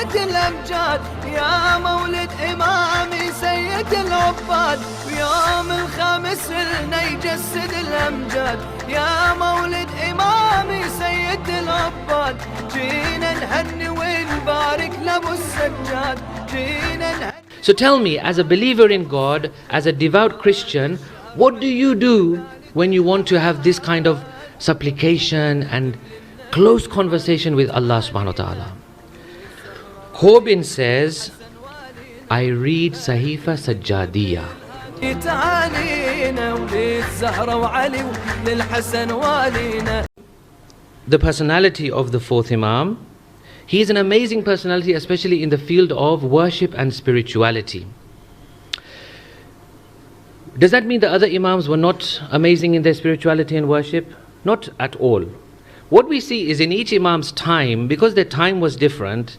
سيد الأمجاد يا مولد إمامي سيد العباد ويوم الخامس لنا يجسد الأمجاد يا مولد إمامي سيد العباد جينا نهني ونبارك لأبو السجاد جينا نهني. So tell me, as a believer in God, as a devout Christian, what do you do when you want to have this kind of supplication and close conversation with Allah subhanahu wa ta'ala? Corbin says, I read Sahifa Sajjadiya. The personality of the fourth Imam, he is an amazing personality, especially in the field of worship and spirituality. Does that mean the other Imams were not amazing in their spirituality and worship? Not at all. What we see is in each Imam's time, because their time was different,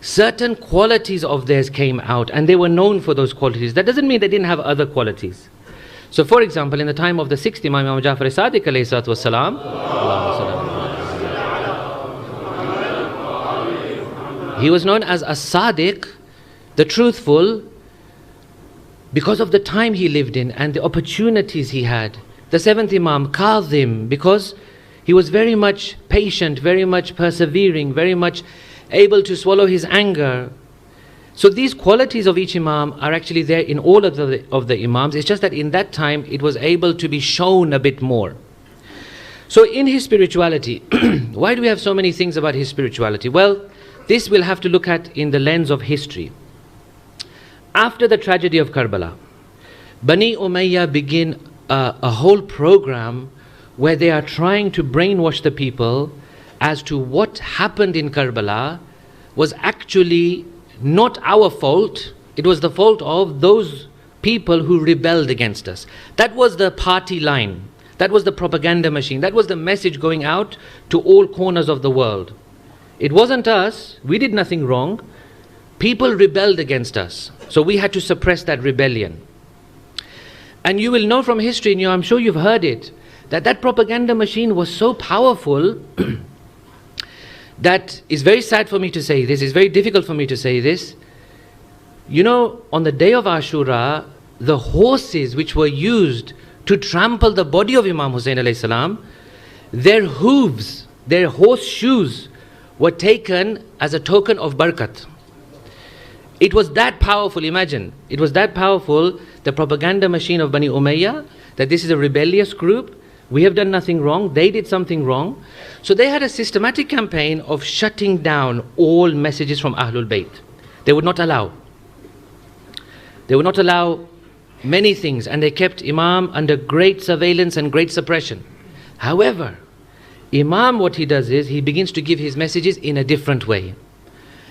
certain qualities of theirs came out and they were known for those qualities. That doesn't mean they didn't have other qualities. So for example, in the time of the sixth Imam, Imam Jafar Sadiq alayhi salatu wassalam, he was known as as-Sadiq, the truthful, because of the time he lived in and the opportunities he had. The seventh Imam, Kadhim, because he was very much patient, very much persevering, very much able to swallow his anger. So these qualities of each Imam are actually there in all of the Imams. It's just that in that time it was able to be shown a bit more. So in his spirituality, why do we have so many things about his spirituality? Well, this we'll have to look at in the lens of history. After the tragedy of Karbala, Bani Umayyah begin a whole program where they are trying to brainwash the people as to what happened in Karbala was actually not our fault. It was the fault of those people who rebelled against us. That was the party line. That was the propaganda machine. That was the message going out to all corners of the world. It wasn't us. We did nothing wrong. People rebelled against us. So we had to suppress that rebellion. And you will know from history, and I'm sure you've heard it, that that propaganda machine was so powerful that it's very sad for me to say this, it's very difficult for me to say this. You know, on the day of Ashura, the horses which were used to trample the body of Imam Hussain alayhi salam, their hooves, their horse shoes were taken as a token of barakat. It was that powerful, imagine. It was that powerful, the propaganda machine of Bani Umayyah, that this is a rebellious group. We have done nothing wrong. They did something wrong. So they had a systematic campaign of shutting down all messages from Ahlul Bayt. They would not allow. They would not allow many things, and they kept Imam under great surveillance and great suppression. However, Imam, what he does is, he begins to give his messages in a different way.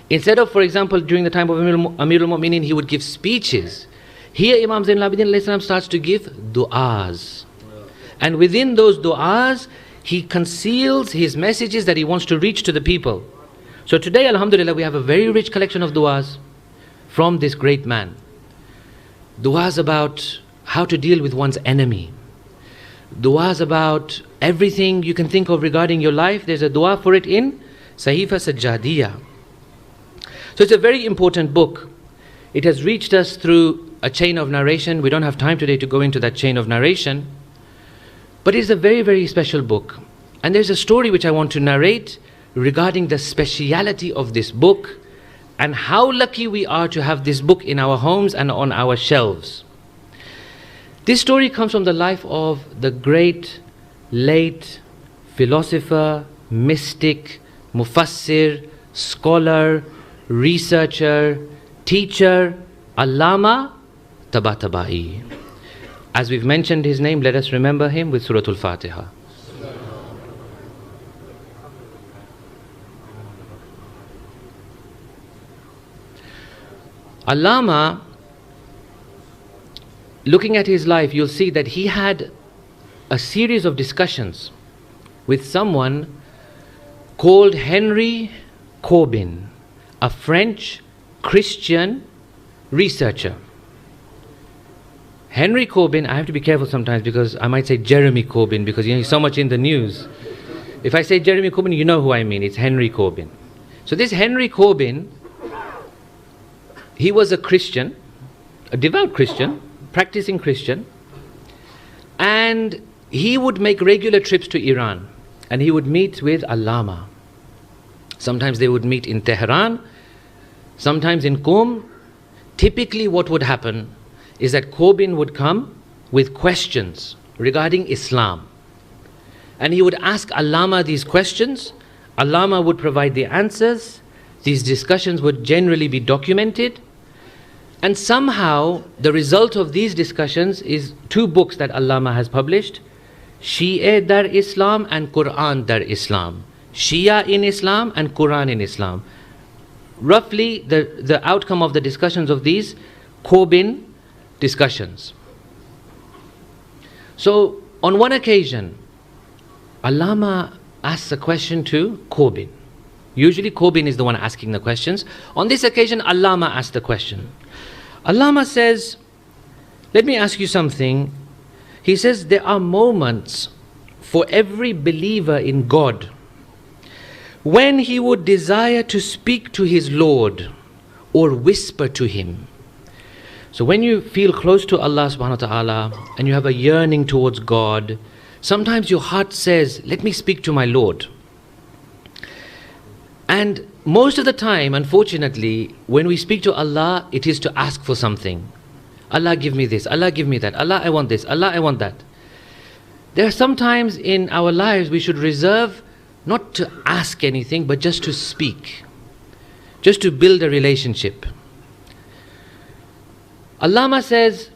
Instead of, for example, during the time of Amirul Mu'minin, he would give speeches. Here Imam Zainul Abidin alayhi salam starts to give du'as. And within those du'as, he conceals his messages that he wants to reach to the people. So today, alhamdulillah, we have a very rich collection of du'as from this great man. Du'as about how to deal with one's enemy. Du'as about everything you can think of regarding your life. There's a du'a for it in Sahifa Sajjadiya. So it's a very important book. It has reached us through a chain of narration. We don't have time today to go into that chain of narration. But it's a very, very special book. And there's a story which I want to narrate regarding the speciality of this book and how lucky we are to have this book in our homes and on our shelves. This story comes from the life of the great, late philosopher, mystic, mufassir, scholar, researcher, teacher, Allama Tabatabai. As we've mentioned his name, let us remember him with Suratul Fatiha. Allama, looking at his life, you'll see that he had a series of discussions with someone called Henry Corbin, a French Christian researcher. Henry Corbin, I have to be careful sometimes because I might say Jeremy Corbyn because he's so much in the news. If I say Jeremy Corbyn, you know who I mean. It's Henry Corbin. So this Henry Corbin, he was a Christian, a devout Christian, practicing Christian, and he would make regular trips to Iran, and he would meet with Allama. Sometimes they would meet in Tehran, sometimes in Qom. Typically what would happen is that Corbin would come with questions regarding Islam, and he would ask Allama these questions. Allama would provide the answers. These discussions would generally be documented, and somehow the result of these discussions is 2 books that Allama has published: Shia Dar Islam and Quran Dar Islam. Shia in Islam and Quran in Islam. Roughly the outcome of the discussions of these Corbin discussions. So on one occasion, Allama asks a question to Corbin. Usually Corbin is the one asking the questions. On this occasion, Allama asked the question. Allama says, let me ask you something. He says, there are moments for every believer in God when he would desire to speak to his Lord or whisper to him. So when you feel close to Allah subhanahu wa ta'ala and you have a yearning towards God, sometimes your heart says, let me speak to my Lord. And most of the time, unfortunately, when we speak to Allah, it is to ask for something. Allah give me this, Allah give me that, Allah I want this, Allah I want that. There are some times in our lives we should reserve not to ask anything, but just to speak, just to build a relationship. Allama says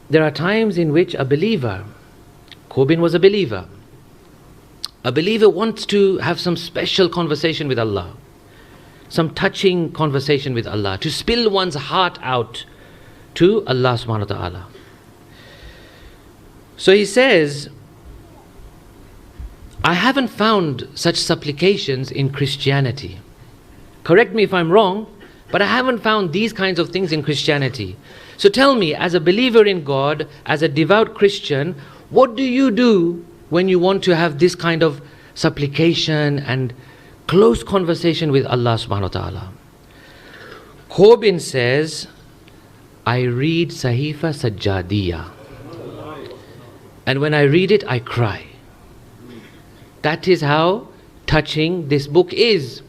there are times in which a believer, Corbin was a believer wants to have some special conversation with Allah, some touching conversation with Allah, to spill one's heart out to Allah subhanahu wa ta'ala. So he says, I haven't found such supplications in Christianity. Correct me if I'm wrong, but I haven't found these kinds of things in Christianity. So tell me, as a believer in God, as a devout Christian, what do you do when you want to have this kind of supplication and close conversation with Allah subhanahu wa ta'ala? Corbin says, I read Sahifa Sajjadiya, and when I read it, I cry. That is how touching this book is.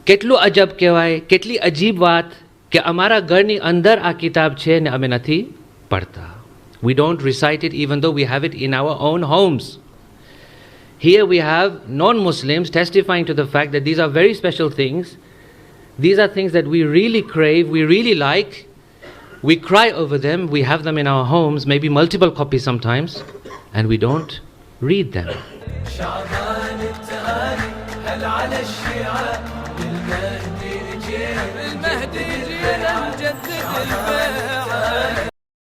Ketlu ajab kehwaye, ketli ajib વાત કે અમારા ઘરની અંદર આ કિતાબ છે ને અમે નથી પડતા. We don't recite it even though we have it in our own homes. Here we have non-Muslims testifying to the fact that these are very special things. These are things that we really crave, we really like. We cry over them, we have them in our homes, maybe multiple copies sometimes, and we don't read them. المهدي جينا نجدد البيعة